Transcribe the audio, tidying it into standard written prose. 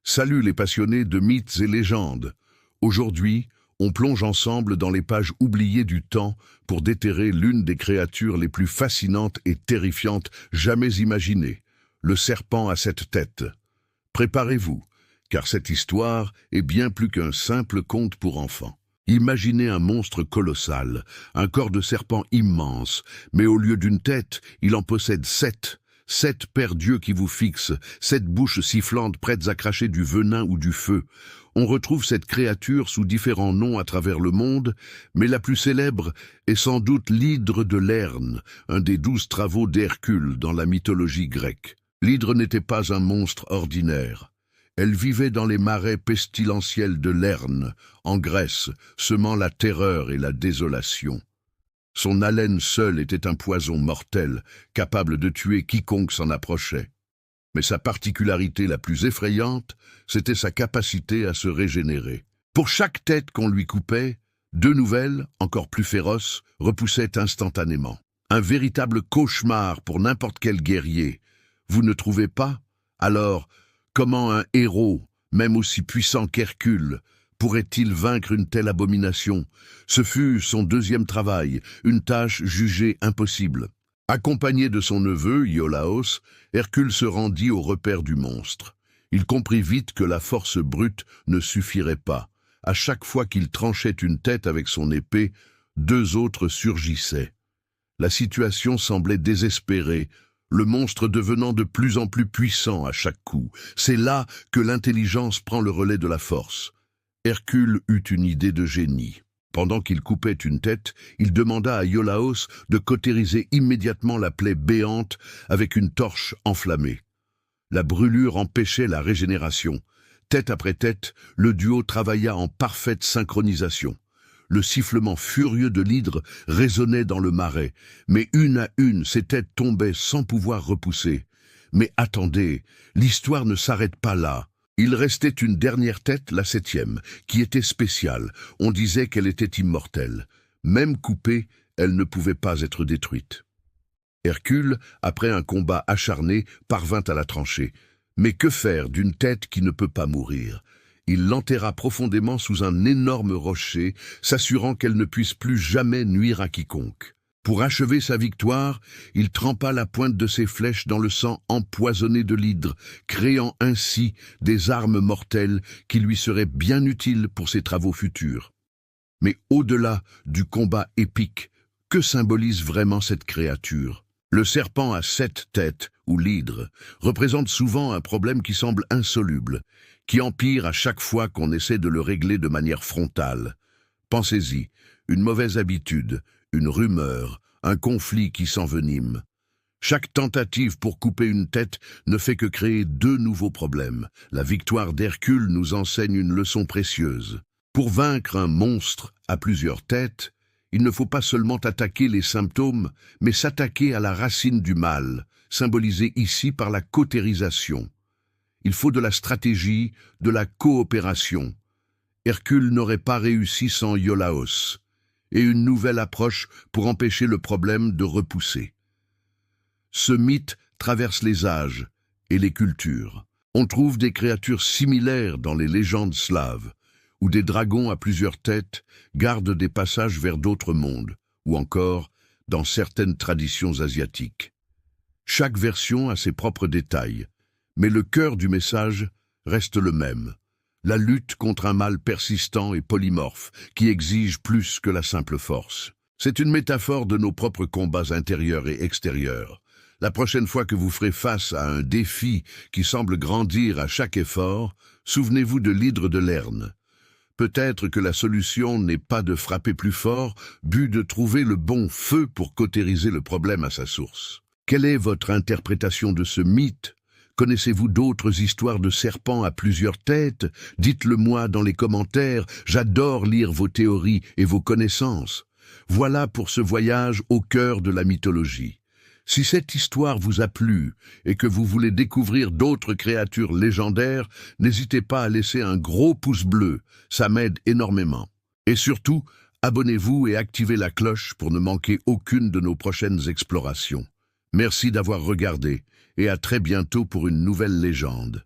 Salut les passionnés de mythes et légendes. Aujourd'hui, on plonge ensemble dans les pages oubliées du temps pour déterrer l'une des créatures les plus fascinantes et terrifiantes jamais imaginées, le serpent à 7 têtes. Préparez-vous, car cette histoire est bien plus qu'un simple conte pour enfants. Imaginez un monstre colossal, un corps de serpent immense, mais au lieu d'une tête, il en possède 7. 7 paires d'yeux qui vous fixent, 7 bouches sifflantes prêtes à cracher du venin ou du feu. On retrouve cette créature sous différents noms à travers le monde, mais la plus célèbre est sans doute l'hydre de Lerne, un des 12 travaux d'Hercule dans la mythologie grecque. L'hydre n'était pas un monstre ordinaire. Elle vivait dans les marais pestilentiels de Lerne, en Grèce, semant la terreur et la désolation. Son haleine seule était un poison mortel, capable de tuer quiconque s'en approchait. Mais sa particularité la plus effrayante, c'était sa capacité à se régénérer. Pour chaque tête qu'on lui coupait, 2 nouvelles, encore plus féroces, repoussaient instantanément. Un véritable cauchemar pour n'importe quel guerrier. Vous ne trouvez pas? Alors, comment un héros, même aussi puissant qu'Hercule, pourrait-il vaincre une telle abomination? Ce fut son 2e travail, une tâche jugée impossible. Accompagné de son neveu, Iolaos, Hercule se rendit au repère du monstre. Il comprit vite que la force brute ne suffirait pas. À chaque fois qu'il tranchait une tête avec son épée, 2 autres surgissaient. La situation semblait désespérée, le monstre devenant de plus en plus puissant à chaque coup. C'est là que l'intelligence prend le relais de la force. Hercule eut une idée de génie. Pendant qu'il coupait une tête, il demanda à Iolaos de cautériser immédiatement la plaie béante avec une torche enflammée. La brûlure empêchait la régénération. Tête après tête, le duo travailla en parfaite synchronisation. Le sifflement furieux de l'hydre résonnait dans le marais, mais une à une, ces têtes tombaient sans pouvoir repousser. Mais attendez, l'histoire ne s'arrête pas là. Il restait une dernière tête, la 7e, qui était spéciale. On disait qu'elle était immortelle. Même coupée, elle ne pouvait pas être détruite. Hercule, après un combat acharné, parvint à la trancher. Mais que faire d'une tête qui ne peut pas mourir? Il l'enterra profondément sous un énorme rocher, s'assurant qu'elle ne puisse plus jamais nuire à quiconque. Pour achever sa victoire, il trempa la pointe de ses flèches dans le sang empoisonné de l'hydre, créant ainsi des armes mortelles qui lui seraient bien utiles pour ses travaux futurs. Mais au-delà du combat épique, que symbolise vraiment cette créature? Le serpent à 7 têtes, ou l'hydre, représente souvent un problème qui semble insoluble, qui empire à chaque fois qu'on essaie de le régler de manière frontale. Pensez-y, une mauvaise habitude, une rumeur, un conflit qui s'envenime. Chaque tentative pour couper une tête ne fait que créer 2 nouveaux problèmes. La victoire d'Hercule nous enseigne une leçon précieuse. Pour vaincre un monstre à plusieurs têtes, il ne faut pas seulement attaquer les symptômes, mais s'attaquer à la racine du mal, symbolisée ici par la cautérisation. Il faut de la stratégie, de la coopération. Hercule n'aurait pas réussi sans Iolaos, et une nouvelle approche pour empêcher le problème de repousser. Ce mythe traverse les âges et les cultures. On trouve des créatures similaires dans les légendes slaves, où des dragons à plusieurs têtes gardent des passages vers d'autres mondes, ou encore dans certaines traditions asiatiques. Chaque version a ses propres détails, mais le cœur du message reste le même. La lutte contre un mal persistant et polymorphe qui exige plus que la simple force. C'est une métaphore de nos propres combats intérieurs et extérieurs. La prochaine fois que vous ferez face à un défi qui semble grandir à chaque effort, souvenez-vous de l'hydre de Lerne. Peut-être que la solution n'est pas de frapper plus fort, but de trouver le bon feu pour cautériser le problème à sa source. Quelle est votre interprétation de ce mythe? Connaissez-vous d'autres histoires de serpents à plusieurs têtes? Dites-le moi dans les commentaires, j'adore lire vos théories et vos connaissances. Voilà pour ce voyage au cœur de la mythologie. Si cette histoire vous a plu et que vous voulez découvrir d'autres créatures légendaires, n'hésitez pas à laisser un gros pouce bleu, ça m'aide énormément. Et surtout, abonnez-vous et activez la cloche pour ne manquer aucune de nos prochaines explorations. Merci d'avoir regardé et à très bientôt pour une nouvelle légende.